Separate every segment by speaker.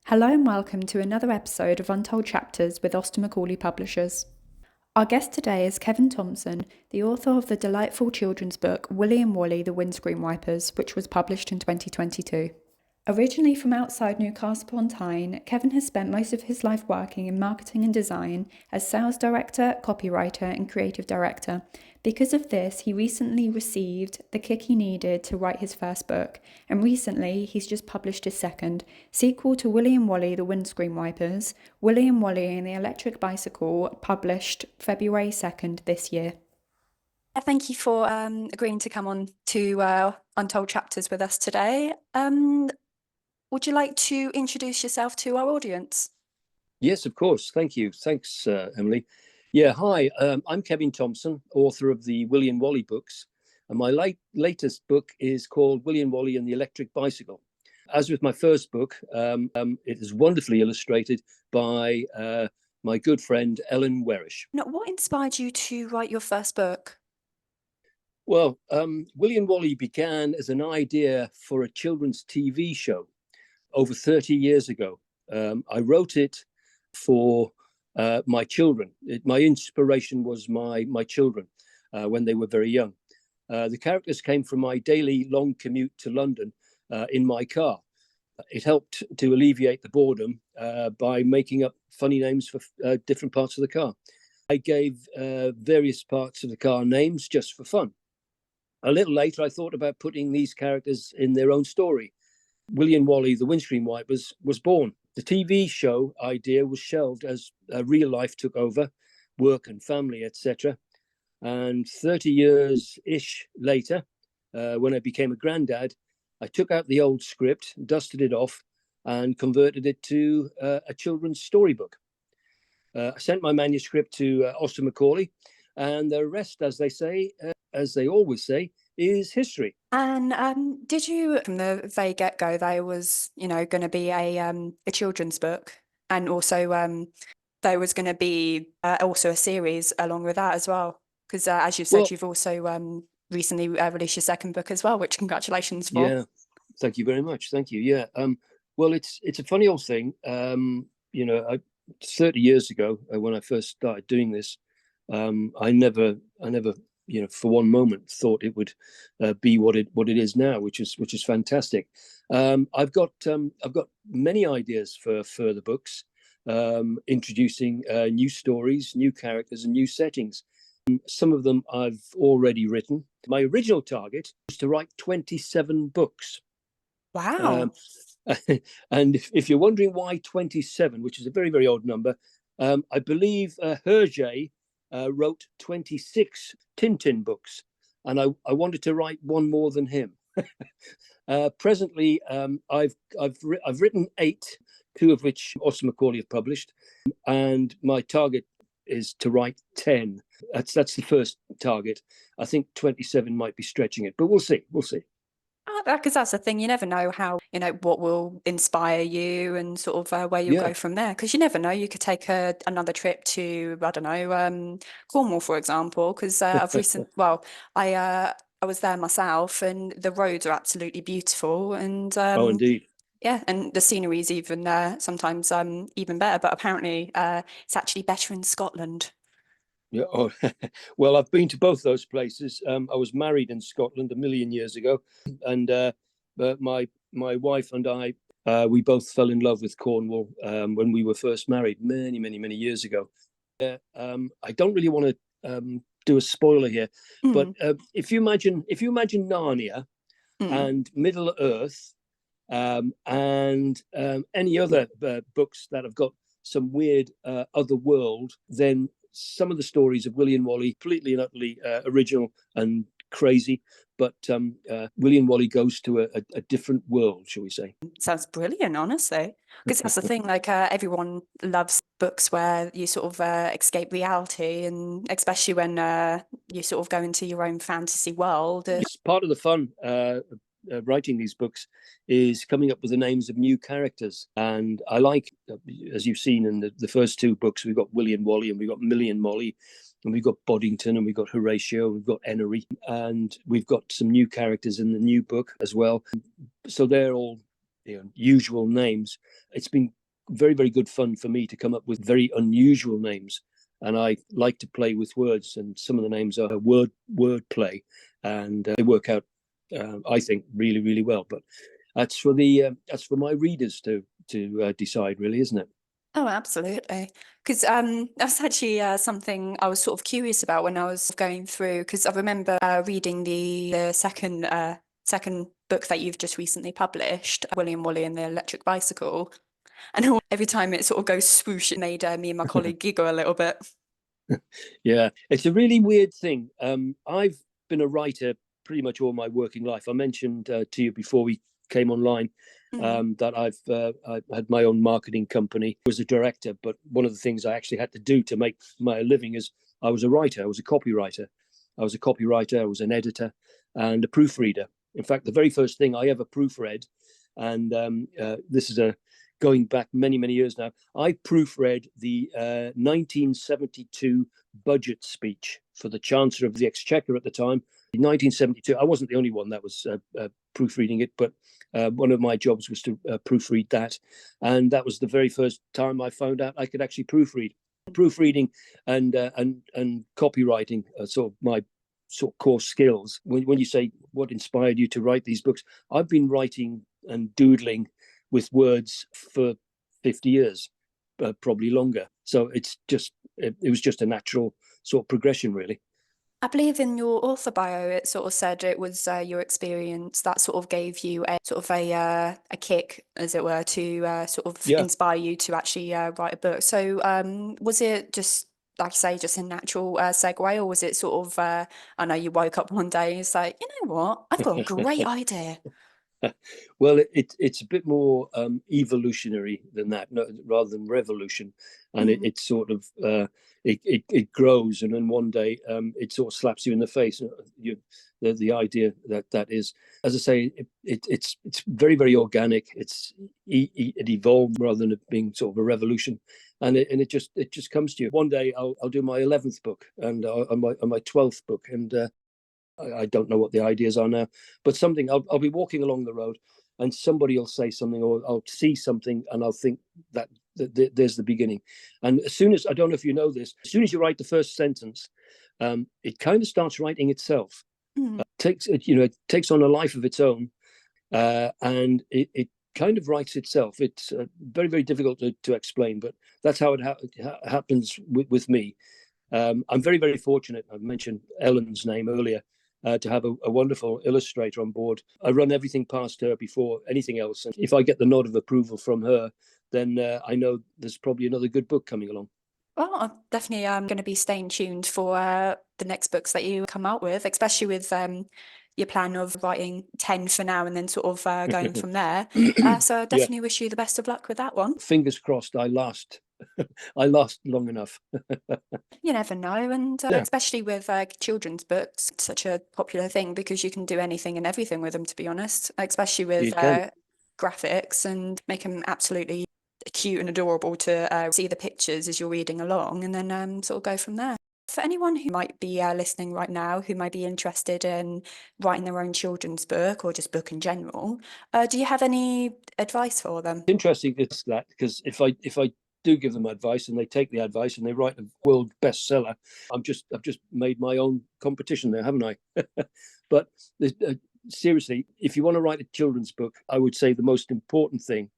Speaker 1: Hello and welcome to another episode of Untold Chapters with Austen Macaulay Publishers. Our guest today is Kevin Thomson, the author of the delightful children's book Willy and Wally, the Windscreen Wipers, which was published in 2022. Originally from outside Newcastle-on-Tyne, Kevin has spent most of his life working in marketing and design as sales director, copywriter, and creative director. Because of this, he recently received the kick he needed to write his first book, and recently he's just published his second, sequel to Willy and Wally, the Windscreen Wipers, Willy and Wally and the Electric Bicycle, published February 2nd this year. Thank you for agreeing to come on to Untold Chapters with us today. Would you like to introduce yourself to our audience?
Speaker 2: Yes, of course. Thank you. Thanks, Emily. Yeah, hi. I'm Kevin Thomson, author of the Willy and Wally books. And my latest book is called Willy and Wally and the Electric Bicycle. As with my first book, it is wonderfully illustrated by my good friend, Ellen Werish.
Speaker 1: Now, what inspired you to write your first book?
Speaker 2: Well, Willy and Wally began as an idea for a children's TV show over 30 years ago. I wrote it for my children. My inspiration was my children when they were very young. The characters came from my daily long commute to London in my car. It helped to alleviate the boredom by making up funny names for different parts of the car. I gave various parts of the car names just for fun. A little later, I thought about putting these characters in their own story. Willy and Wally, the Windscreen Wipers, was born. The TV show idea was shelved as real life took over, work and family, etc. And 30 years-ish later, when I became a granddad, I took out the old script, dusted it off, and converted it to a children's storybook. I sent my manuscript to Austen Macaulay, and the rest, as they say, as they always say, is history.
Speaker 1: And did you, from the very get-go, there was, going to be a children's book, and also there was going to be also a series along with that as well? Because as you said, you've also recently released your second book as well, which congratulations for.
Speaker 2: Yeah, thank you very much. Thank you. Yeah. Well, it's a funny old thing. 30 years ago, when I first started doing this, I never for one moment thought it would be what it is now, which is fantastic. I've got many ideas for further books, introducing new stories, new characters, and new settings. Some of them I've already written. My original target was to write 27 books.
Speaker 1: Wow.
Speaker 2: And if you're wondering why 27, which is a very, very odd number, I believe Hergé wrote 26 Tintin books, and I wanted to write one more than him. Presently, I've written 8, 2 of which Austen Macaulay have published, and my target is to write 10. That's the first target. I think 27 might be stretching it, but we'll see.
Speaker 1: Because that's the thing, you never know how, what will inspire you and sort of where you'll go from there. Because you never know, you could take another trip to, I don't know, Cornwall, for example. Because I was there myself, and the roads are absolutely beautiful. And
Speaker 2: oh, indeed.
Speaker 1: yeah, and the scenery is even sometimes even better. But apparently, it's actually better in Scotland.
Speaker 2: Yeah. Oh, well, I've been to both those places. I was married in Scotland a million years ago, and but my wife and I, we both fell in love with Cornwall when we were first married many years ago. I don't really want to do a spoiler here, but if you imagine Narnia and Middle Earth and any other books that have got some weird other world, then some of the stories of Willy and Wally completely and utterly original and crazy, but Willy and Wally goes to a different world, shall we say.
Speaker 1: Sounds brilliant, honestly. Because that's the thing, like everyone loves books where you sort of escape reality, and especially when you sort of go into your own fantasy world.
Speaker 2: It's part of the fun writing these books is coming up with the names of new characters, and I like, as you've seen in the first 2 books, we've got Willy and Wally, and we've got Millie and Molly, and we've got Boddington, and we've got Horatio, we've got Enery, and we've got some new characters in the new book as well. So they're all usual names. It's been very, very good fun for me to come up with very unusual names. And I like to play with words, and some of the names are word play, and they work out, I think, really, really well. But that's for my readers to decide, really, isn't it?
Speaker 1: Oh, absolutely. Because that's actually something I was sort of curious about when I was going through, because I remember reading the second book that you've just recently published, Willy and Wally and the Electric Bicycle. And every time it sort of goes swoosh, it made me and my colleague giggle a little bit.
Speaker 2: Yeah, it's a really weird thing. I've been a writer pretty much all my working life. I mentioned to you before we came online that I had my own marketing company, was a director, but one of the things I actually had to do to make my living is I was a writer. I was a copywriter. I was an editor and a proofreader. In fact, the very first thing I ever proofread, and this is going back many, many years now, I proofread the 1972 budget speech for the Chancellor of the Exchequer at the time. In 1972, I wasn't the only one that was proofreading it, but one of my jobs was to proofread that. And that was the very first time I found out I could actually proofread. Proofreading and copywriting are sort of my core skills. When you say what inspired you to write these books, I've been writing and doodling with words for 50 years, probably longer. So it was just a natural sort of progression, really.
Speaker 1: I believe in your author bio, it sort of said it was your experience that sort of gave you a sort of a kick, as it were, to sort of inspire you to actually write a book. So was it just, like I say, just a natural segue, or was it sort of, I know you woke up one day and it's like, you know what, I've got a great idea.
Speaker 2: Well, it's a bit more evolutionary than that, rather than revolution, and it sort of it grows, and then one day it sort of slaps you in the face. The idea that is, as I say, it's very, very organic. It evolved rather than it being sort of a revolution, and it just comes to you. One day I'll do my 11th book and on my 12th book, and I don't know what the ideas are now, but something I'll be walking along the road and somebody will say something, or I'll see something and I'll think that there's the beginning. And as soon as, I don't know if you know this, as soon as you write the first sentence, it kind of starts writing itself. It takes on a life of its own, and it kind of writes itself. It's very, very difficult to explain, but that's how it happens with me. I'm very, very fortunate. I mentioned Ellen's name earlier. To have a wonderful illustrator on board. I run everything past her before anything else. And if I get the nod of approval from her, then I know there's probably another good book coming along.
Speaker 1: Well, I'm definitely going to be staying tuned for the next books that you come out with, especially with your plan of writing 10 for now and then sort of going from there. So I definitely wish you the best of luck with that one.
Speaker 2: Fingers crossed I last. I last long enough.
Speaker 1: You never know, and especially with children's books, it's such a popular thing because you can do anything and everything with them, to be honest, especially with graphics, and make them absolutely cute and adorable to see the pictures as you're reading along, and then sort of go from there. For anyone who might be listening right now, who might be interested in writing their own children's book or just book in general, do you have any advice for them?
Speaker 2: It's interesting to ask that, because if I do give them advice and they take the advice and they write a world bestseller, I've just made my own competition there, haven't I? But seriously, if you want to write a children's book, I would say the most important thing,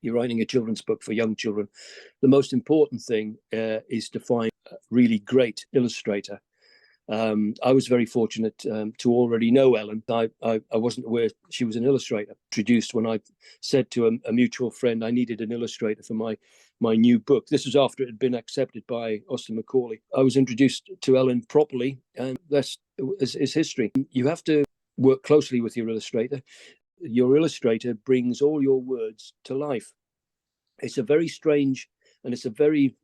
Speaker 2: you're writing a children's book for young children, the most important thing is to find a really great illustrator. I was very fortunate to already know Ellen. I wasn't aware she was an illustrator. Introduced when I said to a mutual friend I needed an illustrator for my new book. This was after it had been accepted by Austin Macaulay. I was introduced to Ellen properly, and that's is history. You have to work closely with your illustrator. Your illustrator brings all your words to life. It's a very strange, and it's a very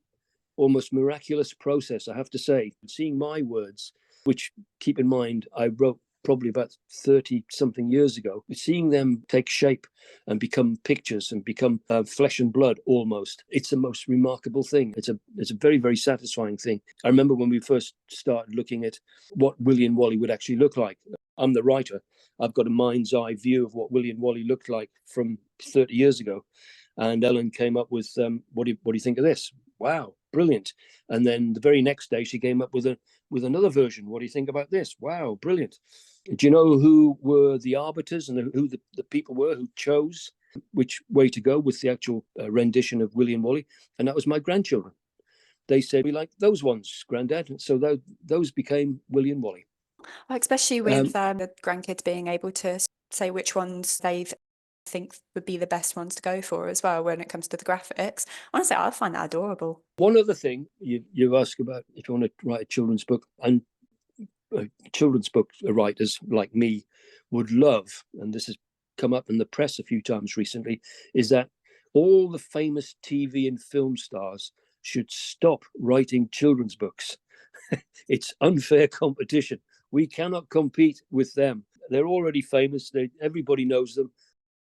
Speaker 2: almost miraculous process, I have to say. Seeing my words, which, keep in mind, I wrote probably about 30 something years ago, seeing them take shape and become pictures and become flesh and blood almost, it's the most remarkable thing. It's a very, very satisfying thing. I remember when we first started looking at what Willy and Wally would actually look like. I'm the writer. I've got a mind's eye view of what Willy and Wally looked like from 30 years ago. And Ellen came up with, what do you think of this? Wow, brilliant. And then the very next day she came up with another version. What do you think about this? Wow, brilliant. Do you know who were the arbiters and who the people were who chose which way to go with the actual rendition of Willy and Wally? And that was my grandchildren. They said, we like those ones, Granddad. So those became Willy and Wally.
Speaker 1: Especially with the grandkids being able to say which ones they think would be the best ones to go for as well when it comes to the graphics. Honestly, I find that adorable.
Speaker 2: One other thing you ask about if you want to write a children's book, and children's book writers like me would love, and this has come up in the press a few times recently, is that all the famous TV and film stars should stop writing children's books. It's unfair competition. We cannot compete with them. They're already famous. Everybody knows them.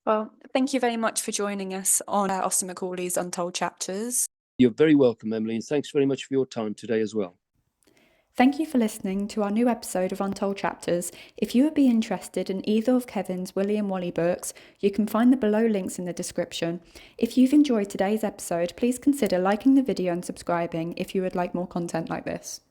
Speaker 1: Well, thank you very much for joining us on Austin Macaulay's Untold Chapters.
Speaker 2: You're very welcome, Emily, and thanks very much for your time today as well.
Speaker 1: Thank you for listening to our new episode of Untold Chapters. If you would be interested in either of Kevin's Willy and Wally books, you can find the below links in the description. If you've enjoyed today's episode, please consider liking the video and subscribing if you would like more content like this.